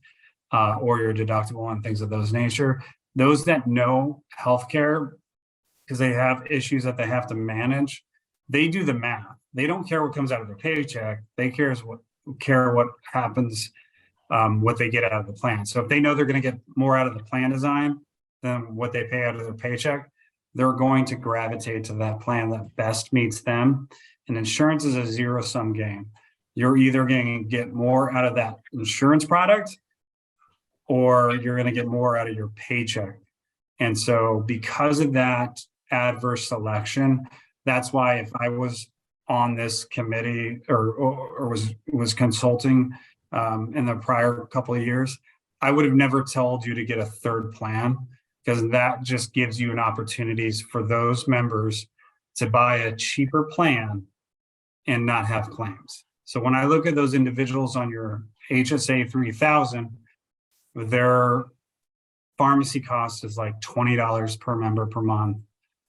or your deductible and things of those nature. Those that know healthcare, because they have issues that they have to manage, they do the math. They don't care what comes out of their paycheck. They care what happens, what they get out of the plan. So if they know they're going to get more out of the plan design than what they pay out of their paycheck, they're going to gravitate to that plan that best meets them. And insurance is a zero-sum game. you're either going to get more out of that insurance product or you're going to get more out of your paycheck. And so because of that adverse selection, that's why if I was on this committee or was consulting in the prior couple of years, I would have never told you to get a third plan, because that just gives you an opportunities for those members to buy a cheaper plan and not have claims. So when I look at those individuals on your HSA 3000, their pharmacy cost is like $20 per member per month.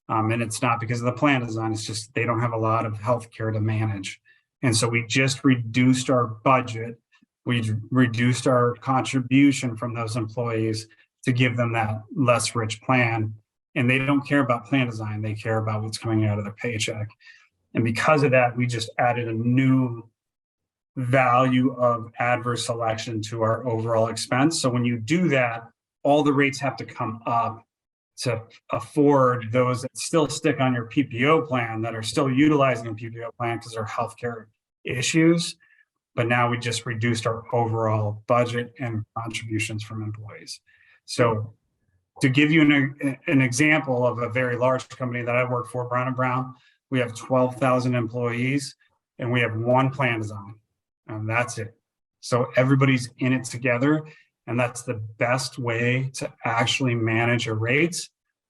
And it's not because of the plan design, it's just they don't have a lot of healthcare to manage. And so we just reduced our budget. We reduced our contribution from those employees to give them that less rich plan. And they don't care about plan design, they care about what's coming out of their paycheck. And because of that, we just added a new value of adverse selection to our overall expense. So when you do that, all the rates have to come up to afford those that still stick on your PPO plan, that are still utilizing a PPO plan because they're healthcare issues. But now we just reduced our overall budget and contributions from employees. So to give you an example of a very large company that I work for, Brown & Brown, we have 12,000 employees and we have one plan design, and that's it. So everybody's in it together, and that's the best way to actually manage your rates.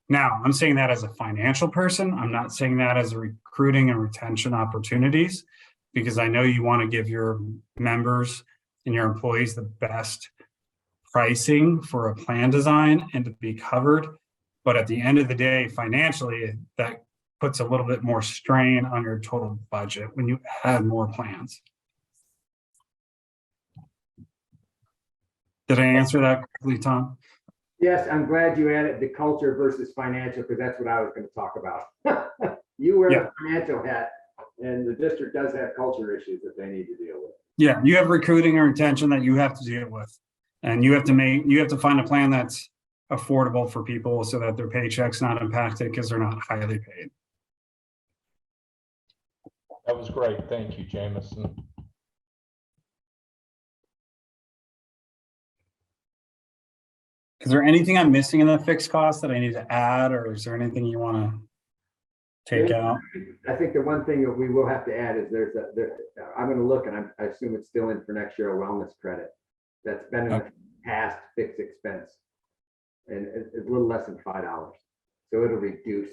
Now, I'm saying that as a financial person. I'm not saying that as a recruiting and retention opportunities, because I know you want to give your members and your employees the best pricing for a plan design and to be covered. But at the end of the day, financially, that puts a little bit more strain on your total budget when you add more plans. Did I answer that correctly, Tom?
Yes, I'm glad you added the culture versus financial, because that's what I was going to talk about. You wear
Yeah.
the financial hat, and the district does have culture issues that they need to deal with.
Yeah, you have recruiting and retention that you have to deal with. And you have to find a plan that's affordable for people so that their paycheck's not impacted because they're not highly paid.
That was great. Thank you, Jameson.
Is there anything I'm missing in the fixed cost that I need to add, or is there anything you want to take out?
I think the one thing that we will have to add is I'm going to look, and I assume it's still in for next year, a wellness credit that's been in the past fixed expense, and it's a little less than $5. So it'll reduce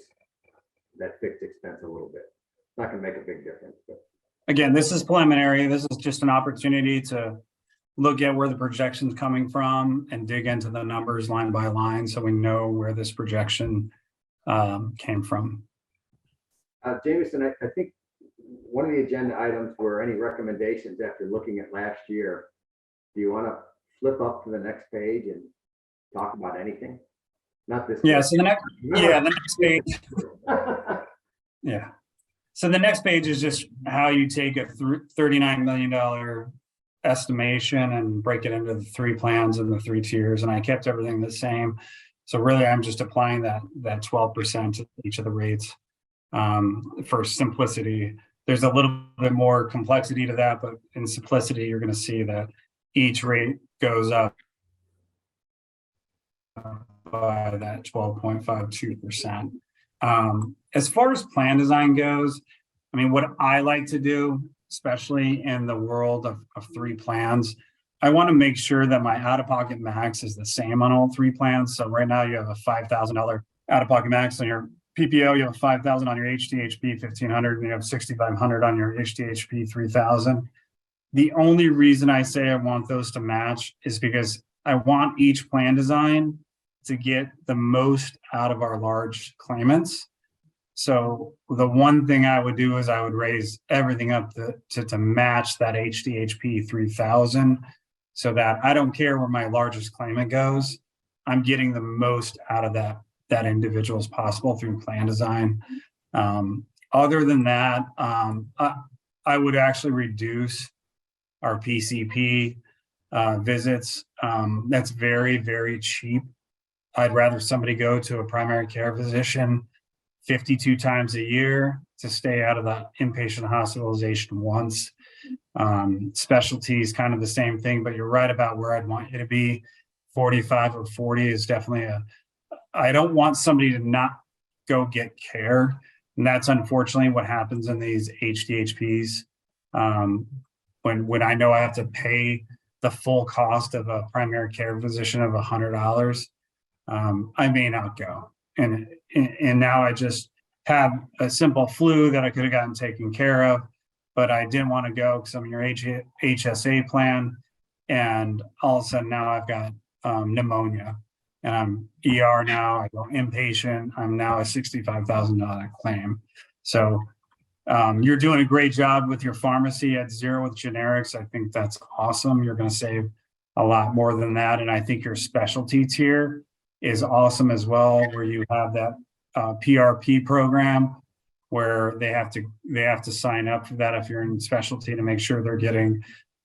that fixed expense a little bit. It's not going to make a big difference, but
Again, this is preliminary. This is just an opportunity to look at where the projection's coming from and dig into the numbers line by line so we know where this projection came from.
Jameson, I think one of the agenda items were any recommendations after looking at last year. Do you want to flip up to the next page and talk about anything? Not this.
Yeah, so the next page. Yeah. So the next page is just how you take a $39 million estimation and break it into the three plans and the three tiers. And I kept everything the same. So really, I'm just applying that 12% to each of the rates for simplicity. There's a little bit more complexity to that, but in simplicity, you're going to see that each rate goes up by that 12.52%. As far as plan design goes, I mean, what I like to do, especially in the world of three plans, I want to make sure that my out-of-pocket max is the same on all three plans. So right now you have a $5,000 out-of-pocket max on your PPO, you have $5,000 on your HDHP 1,500, and you have $6,500 on your HDHP 3,000. The only reason I say I want those to match is because I want each plan design to get the most out of our large claimants. So the one thing I would do is I would raise everything up to match that HDHP 3,000, so that I don't care where my largest claimant goes. I'm getting the most out of that individual as possible through plan design. Other than that, I would actually reduce our PCP visits. That's very, very cheap. I'd rather somebody go to a primary care physician 52 times a year to stay out of the inpatient hospitalization once. Specialties, kind of the same thing, but you're right about where I'd want you to be. 45 or 40 is definitely I don't want somebody to not go get care. And that's unfortunately what happens in these HDHPs. When I know I have to pay the full cost of a primary care physician of $100, I may not go. And now I just have a simple flu that I could have gotten taken care of, but I didn't want to go because I'm in your HSA plan. And all of a sudden now I've got pneumonia and I'm ER now, I go inpatient, I'm now a $65,000 claim. So you're doing a great job with your pharmacy at zero with generics. I think that's awesome. You're going to save a lot more than that. And I think your specialty tier is awesome as well, where you have that PRP program where they have to sign up for that if you're in specialty to make sure they're getting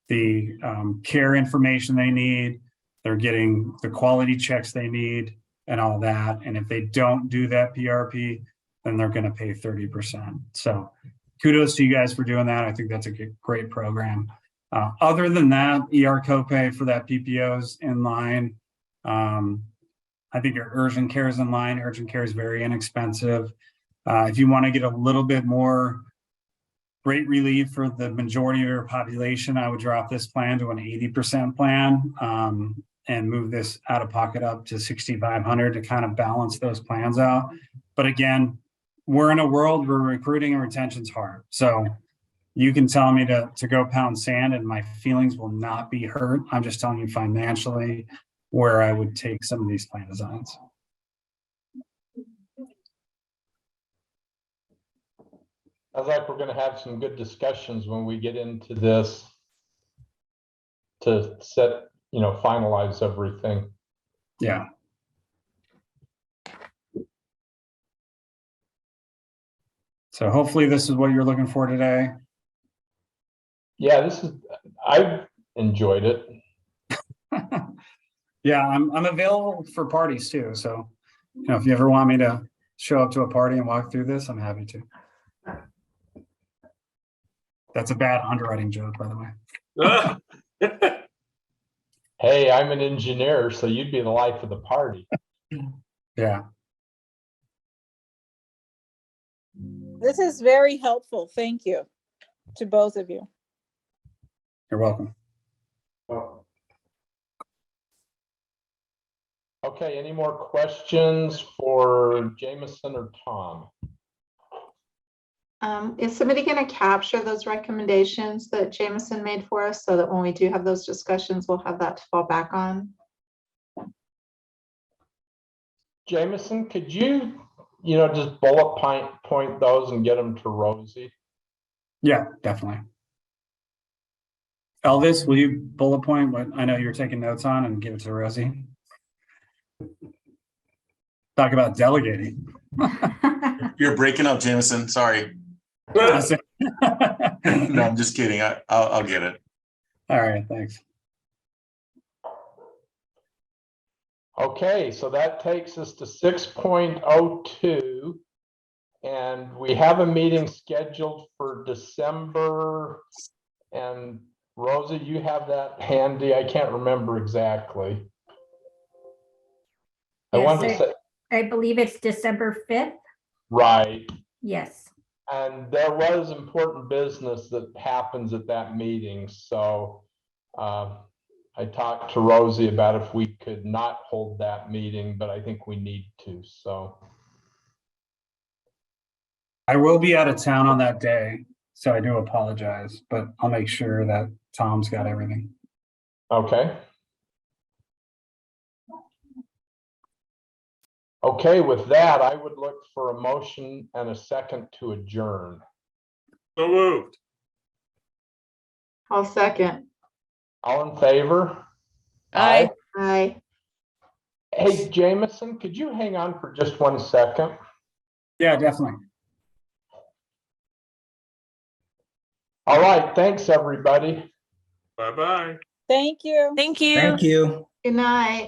the care information they need, they're getting the quality checks they need and all that. And if they don't do that PRP, then they're going to pay 30%. So kudos to you guys for doing that. I think that's a great program. Other than that, ER copay for that PPO is in line. I think your urgent care is in line. Urgent care is very inexpensive. If you want to get a little bit more rate relief for the majority of your population, I would drop this plan to an 80% plan and move this out of pocket up to 6,500 to kind of balance those plans out. But again, we're in a world where recruiting and retention's hard. So you can tell me to go pound sand and my feelings will not be hurt. I'm just telling you financially where I would take some of these plan designs.
Sounds like we're going to have some good discussions when we get into this to set, finalize everything.
Yeah. So hopefully this is what you're looking for today.
Yeah, I've enjoyed it.
Yeah, I'm available for parties too. So, if you ever want me to show up to a party and walk through this, I'm happy to. That's a bad underwriting joke, by the way.
Hey, I'm an engineer, so you'd be the life of the party.
Yeah.
This is very helpful. Thank you to both of you.
You're welcome.
Okay, any more questions for Jameson or Tom?
Is somebody going to capture those recommendations that Jameson made for us so that when we do have those discussions, we'll have that to fall back on?
Jameson, could you, just bullet point those and get them to Rosie?
Yeah, definitely. Elvis, will you bullet point what I know you're taking notes on and give it to Rosie? Talk about delegating.
You're breaking up, Jameson. Sorry. No, I'm just kidding. I'll get it.
All right, thanks.
Okay, so that takes us to 6.02. And we have a meeting scheduled for December. And Rosie, you have that handy? I can't remember exactly.
I believe it's December 5th.
Right.
Yes.
And there was important business that happens at that meeting. So I talked to Rosie about if we could not hold that meeting, but I think we need to. So
I will be out of town on that day, so I do apologize, but I'll make sure that Tom's got everything.
okay. Okay, with that, I would look for a motion and a second to adjourn.
So moved.
I'll second.
All in favor?
Aye.
Aye.
Hey, Jameson, could you hang on for just 1 second?
Yeah, definitely.
All right, thanks, everybody.
Bye-bye.
Thank you.
Thank you.
Thank you.
Good night.